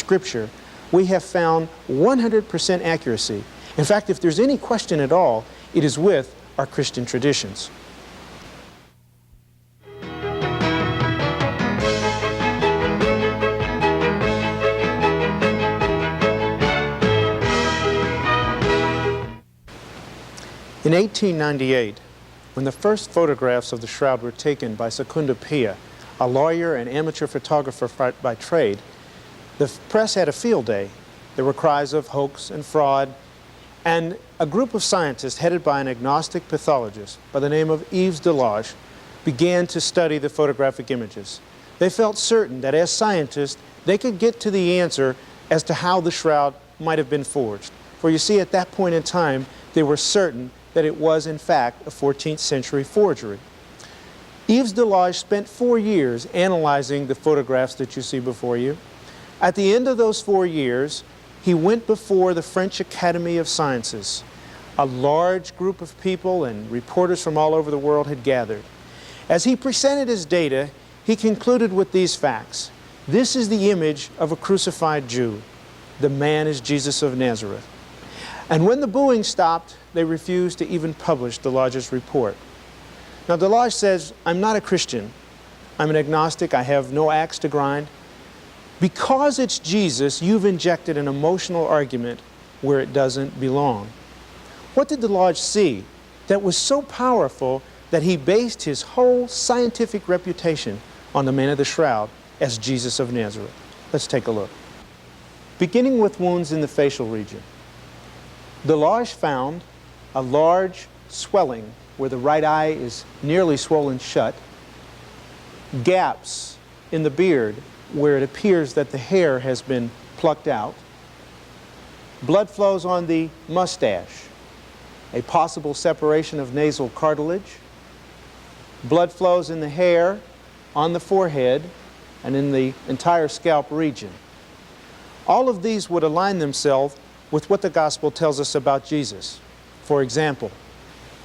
Scripture, we have found 100% accuracy. In fact, if there's any question at all, it is with our Christian traditions. In 1898, when the first photographs of the shroud were taken by Secunda Pia, a lawyer and amateur photographer by trade, the press had a field day. There were cries of hoax and fraud, and a group of scientists headed by an agnostic pathologist by the name of Yves Delage began to study the photographic images. They felt certain that as scientists, they could get to the answer as to how the shroud might have been forged. For you see, at that point in time, they were certain that it was, in fact, a 14th century forgery. Yves Delage spent 4 years analyzing the photographs that you see before you. At the end of those 4 years, he went before the French Academy of Sciences. A large group of people and reporters from all over the world had gathered. As he presented his data, he concluded with these facts. This is the image of a crucified Jew. The man is Jesus of Nazareth. And when the booing stopped, they refused to even publish Delage's report. Now, Delage says, I'm not a Christian. I'm an agnostic. I have no axe to grind. Because it's Jesus, you've injected an emotional argument where it doesn't belong. What did Delage see that was so powerful that he based his whole scientific reputation on the man of the shroud as Jesus of Nazareth? Let's take a look. Beginning with wounds in the facial region, Delage found a large swelling where the right eye is nearly swollen shut, gaps in the beard where it appears that the hair has been plucked out, blood flows on the mustache, a possible separation of nasal cartilage, blood flows in the hair, on the forehead, and in the entire scalp region. All of these would align themselves with what the Gospel tells us about Jesus. For example,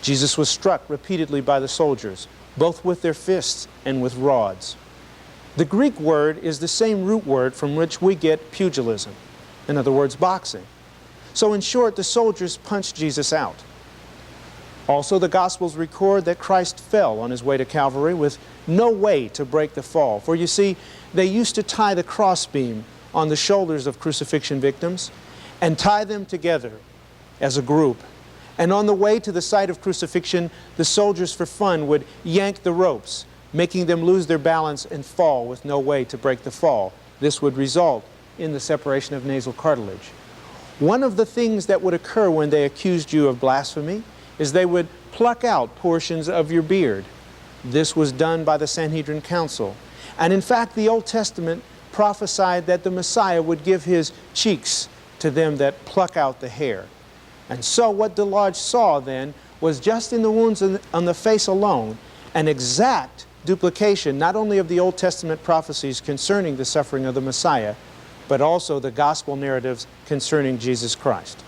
Jesus was struck repeatedly by the soldiers, both with their fists and with rods. The Greek word is the same root word from which we get pugilism, in other words, boxing. So in short, the soldiers punched Jesus out. Also, the Gospels record that Christ fell on his way to Calvary with no way to break the fall. For you see, they used to tie the crossbeam on the shoulders of crucifixion victims and tie them together as a group. And on the way to the site of crucifixion, the soldiers for fun would yank the ropes, making them lose their balance and fall with no way to break the fall. This would result in the separation of nasal cartilage. One of the things that would occur when they accused you of blasphemy is they would pluck out portions of your beard. This was done by the Sanhedrin Council. And in fact, the Old Testament prophesied that the Messiah would give his cheeks to them that pluck out the hair. And so what Delage saw then was just in the wounds on the face alone, an exact duplication not only of the Old Testament prophecies concerning the suffering of the Messiah, but also the gospel narratives concerning Jesus Christ.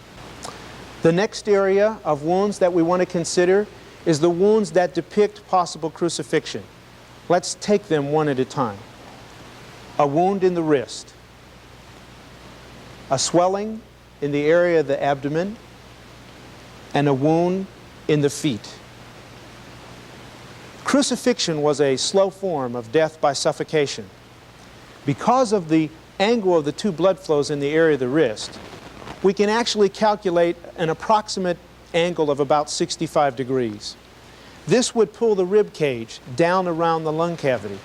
The next area of wounds that we want to consider is the wounds that depict possible crucifixion. Let's take them one at a time. A wound in the wrist, a swelling in the area of the abdomen, and a wound in the feet. Crucifixion was a slow form of death by suffocation. Because of the angle of the two blood flows in the area of the wrist, we can actually calculate an approximate angle of about 65 degrees. This would pull the rib cage down around the lung cavity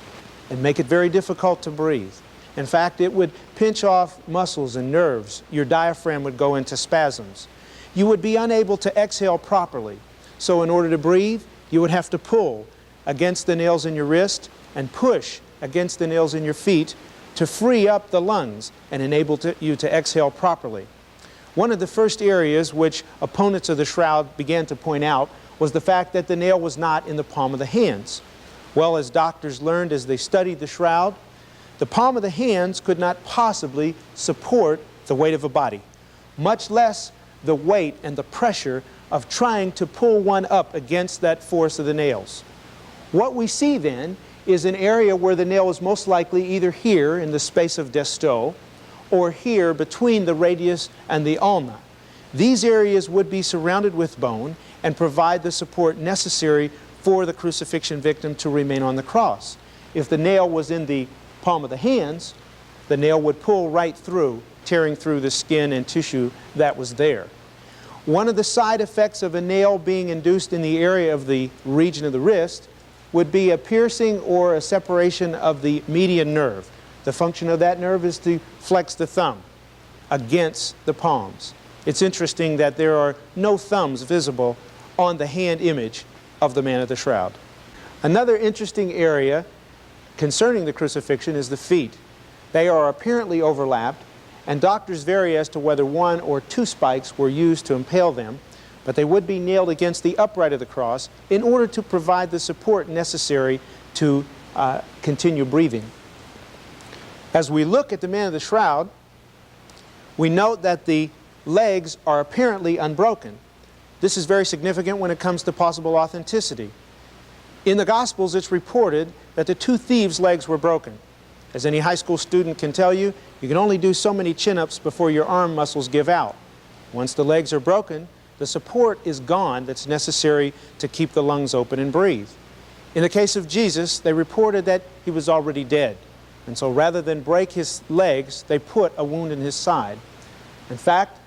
and make it very difficult to breathe. In fact, it would pinch off muscles and nerves. Your diaphragm would go into spasms. You would be unable to exhale properly. So in order to breathe, you would have to pull against the nails in your wrist and push against the nails in your feet to free up the lungs and enable you to exhale properly. One of the first areas which opponents of the shroud began to point out was the fact that the nail was not in the palm of the hands. Well, as doctors learned as they studied the shroud, the palm of the hands could not possibly support the weight of a body, much less the weight and the pressure of trying to pull one up against that force of the nails. What we see then is an area where the nail is most likely either here in the space of Destow or here between the radius and the ulna. These areas would be surrounded with bone and provide the support necessary for the crucifixion victim to remain on the cross. If the nail was in the palm of the hands, the nail would pull right through, tearing through the skin and tissue that was there. One of the side effects of a nail being induced in the area of the region of the wrist would be a piercing or a separation of the median nerve. The function of that nerve is to flex the thumb against the palms. It's interesting that there are no thumbs visible on the hand image of the man of the shroud. Another interesting area concerning the crucifixion is the feet. They are apparently overlapped, and doctors vary as to whether 1 or 2 spikes were used to impale them, but they would be nailed against the upright of the cross in order to provide the support necessary to continue breathing. As we look at the man of the shroud, we note that the legs are apparently unbroken. This is very significant when it comes to possible authenticity. In the Gospels, it's reported that the 2 thieves' legs were broken. As any high school student can tell you, you can only do so many chin-ups before your arm muscles give out. Once the legs are broken, the support is gone that's necessary to keep the lungs open and breathe. In the case of Jesus, they reported that he was already dead. And so rather than break his legs, they put a wound in his side. In fact,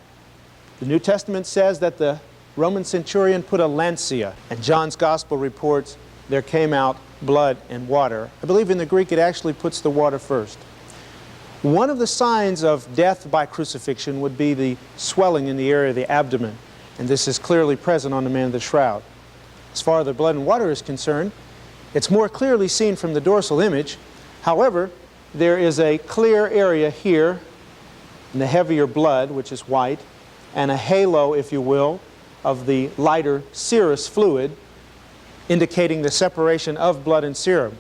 the New Testament says that the Roman centurion put a lancia, and John's Gospel reports there came out blood and water. I believe in the Greek it actually puts the water first. One of the signs of death by crucifixion would be the swelling in the area of the abdomen, and this is clearly present on the man of the shroud. As far as the blood and water is concerned, it's more clearly seen from the dorsal image. However, there is a clear area here in the heavier blood, which is white, and a halo, if you will, of the lighter serous fluid, indicating the separation of blood and serum.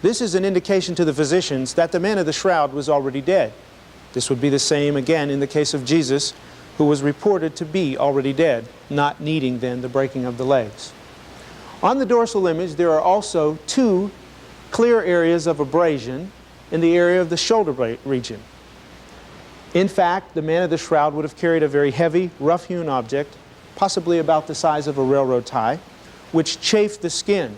This is an indication to the physicians that the man of the shroud was already dead. This would be the same again in the case of Jesus, who was reported to be already dead, not needing then the breaking of the legs. On the dorsal image, there are also 2 clear areas of abrasion in the area of the shoulder region. In fact, the man of the shroud would have carried a very heavy, rough-hewn object, possibly about the size of a railroad tie, which chafed the skin.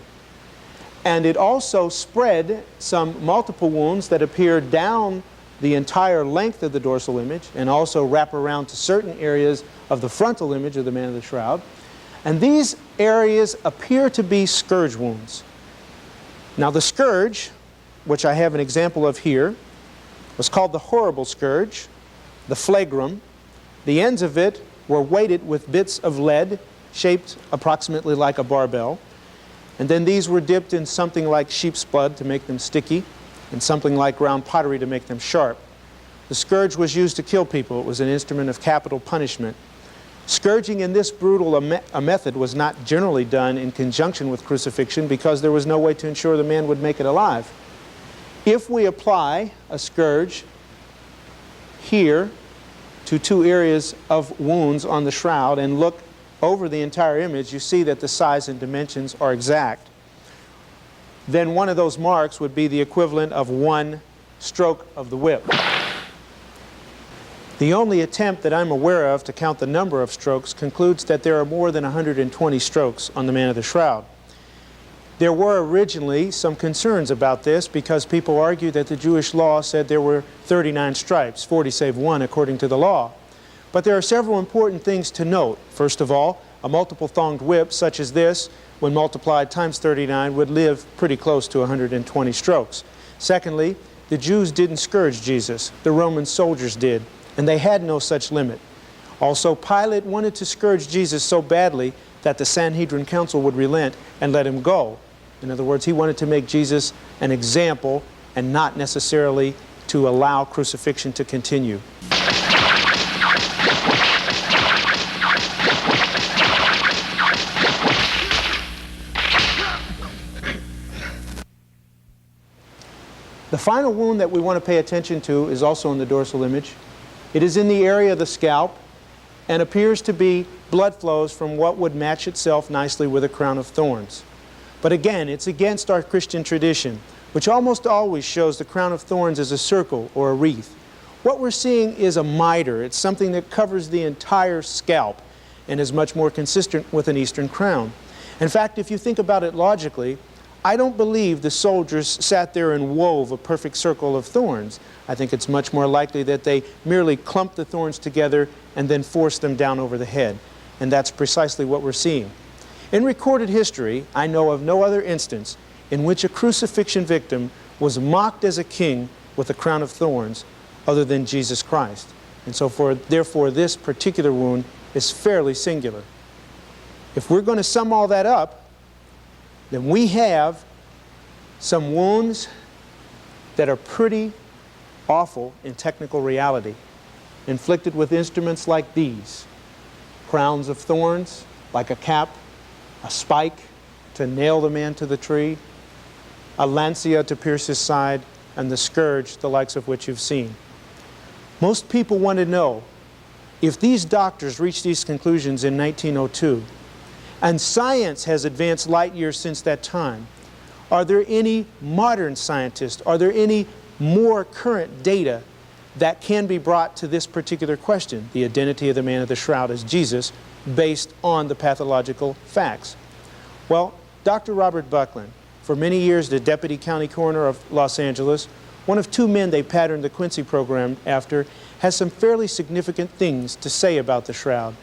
And it also spread some multiple wounds that appear down the entire length of the dorsal image and also wrap around to certain areas of the frontal image of the man of the shroud. And these areas appear to be scourge wounds. Now the scourge, which I have an example of here, was called the horrible scourge, the flagrum. The ends of it were weighted with bits of lead shaped approximately like a barbell, and then these were dipped in something like sheep's blood to make them sticky and something like ground pottery to make them sharp. The scourge was used to kill people. It was an instrument of capital punishment. Scourging in this brutal a method was not generally done in conjunction with crucifixion because there was no way to ensure the man would make it alive. If we apply a scourge here to 2 areas of wounds on the shroud and look over the entire image, you see that the size and dimensions are exact. Then one of those marks would be the equivalent of 1 stroke of the whip. The only attempt that I'm aware of to count the number of strokes concludes that there are more than 120 strokes on the man of the shroud. There were originally some concerns about this because people argued that the Jewish law said there were 39 stripes, 40 save 1 according to the law. But there are several important things to note. First of all, a multiple thonged whip such as this, when multiplied times 39, would live pretty close to 120 strokes. Secondly, the Jews didn't scourge Jesus. The Roman soldiers did, and they had no such limit. Also, Pilate wanted to scourge Jesus so badly that the Sanhedrin Council would relent and let him go. In other words, he wanted to make Jesus an example and not necessarily to allow crucifixion to continue. The final wound that we want to pay attention to is also in the dorsal image. It is in the area of the scalp and appears to be blood flows from what would match itself nicely with a crown of thorns. But again, it's against our Christian tradition, which almost always shows the crown of thorns as a circle or a wreath, What we're seeing is a mitre. It's something that covers the entire scalp and is much more consistent with an Eastern crown. In fact, if you think about it logically, I don't believe the soldiers sat there and wove a perfect circle of thorns. I think it's much more likely that they merely clumped the thorns together and then forced them down over the head. And that's precisely what we're seeing. In recorded history, I know of no other instance in which a crucifixion victim was mocked as a king with a crown of thorns other than Jesus Christ. And so therefore, this particular wound is fairly singular. If we're going to sum all that up, then we have some wounds that are pretty awful in technical reality, inflicted with instruments like these: crowns of thorns, like a cap, a spike to nail the man to the tree, a lancia to pierce his side, and the scourge, the likes of which you've seen. Most people want to know, if these doctors reached these conclusions in 1902, and science has advanced light years since that time, are there any modern scientists, are there any more current data that can be brought to this particular question, the identity of the man of the shroud as Jesus, based on the pathological facts? Well, Dr. Robert Buckland, for many years the Deputy County Coroner of Los Angeles, one of two men they patterned the Quincy program after, has some fairly significant things to say about the shroud.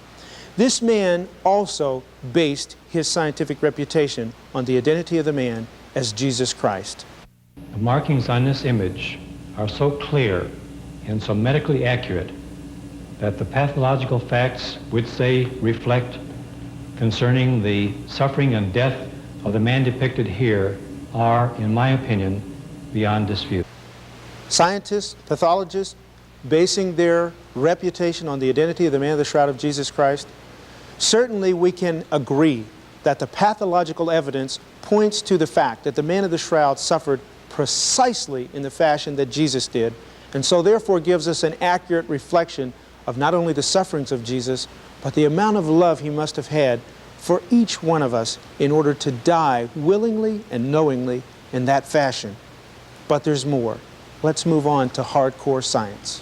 This man also based his scientific reputation on the identity of the man as Jesus Christ. The markings on this image are so clear and so medically accurate that the pathological facts which they reflect concerning the suffering and death of the man depicted here are, in my opinion, beyond dispute. Scientists, pathologists, basing their reputation on the identity of the man of the shroud of Jesus Christ, certainly we can agree that the pathological evidence points to the fact that the man of the shroud suffered precisely in the fashion that Jesus did, and so therefore gives us an accurate reflection of not only the sufferings of Jesus, but the amount of love he must have had for each one of us in order to die willingly and knowingly in that fashion. But there's more. Let's move on to hardcore science.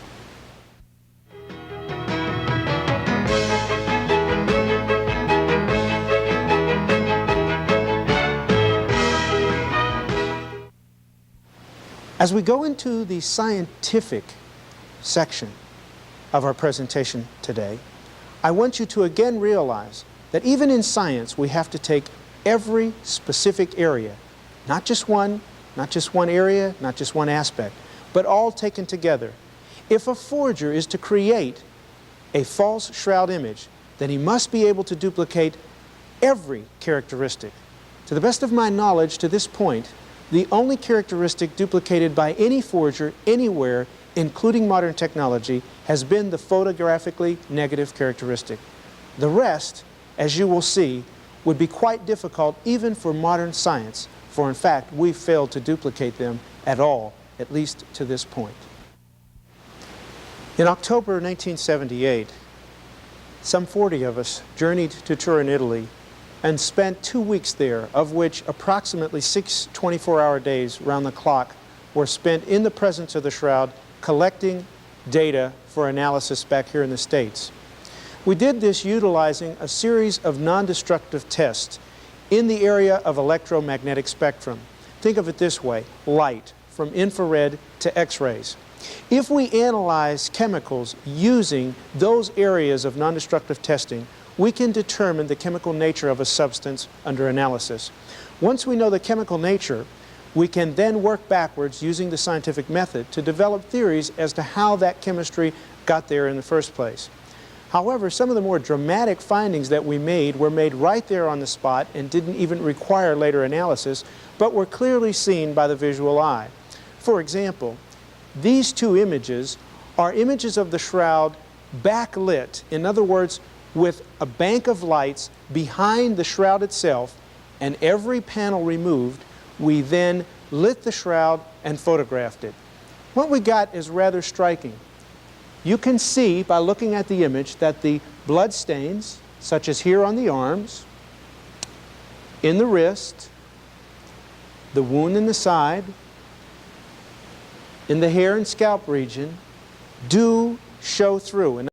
As we go into the scientific section of our presentation today, I want you to again realize that even in science we have to take every specific area, not just one area, not just one aspect, but all taken together. If a forger is to create a false shroud image, then he must be able to duplicate every characteristic. To the best of my knowledge to this point, the only characteristic duplicated by any forger anywhere, including modern technology, has been the photographically negative characteristic. The rest, as you will see, would be quite difficult even for modern science, for in fact we've failed to duplicate them at all, at least to this point. In October 1978, some 40 of us journeyed to Turin, Italy, and spent 2 weeks there, of which approximately 6 24-hour days round the clock were spent in the presence of the shroud collecting data for analysis back here in the States. We did this utilizing a series of non-destructive tests in the area of electromagnetic spectrum. Think of it this way: light, from infrared to X-rays. If we analyze chemicals using those areas of non-destructive testing, we can determine the chemical nature of a substance under analysis. Once we know the chemical nature, we can then work backwards using the scientific method to develop theories as to how that chemistry got there in the first place. However, some of the more dramatic findings that we made were made right there on the spot and didn't even require later analysis, but were clearly seen by the visual eye. For example, these two images are images of the shroud backlit, in other words, with a bank of lights behind the shroud itself, and every panel removed, we then lit the shroud and photographed it. What we got is rather striking. You can see by looking at the image that the blood stains, such as here on the arms, in the wrist, the wound in the side, in the hair and scalp region, do show through.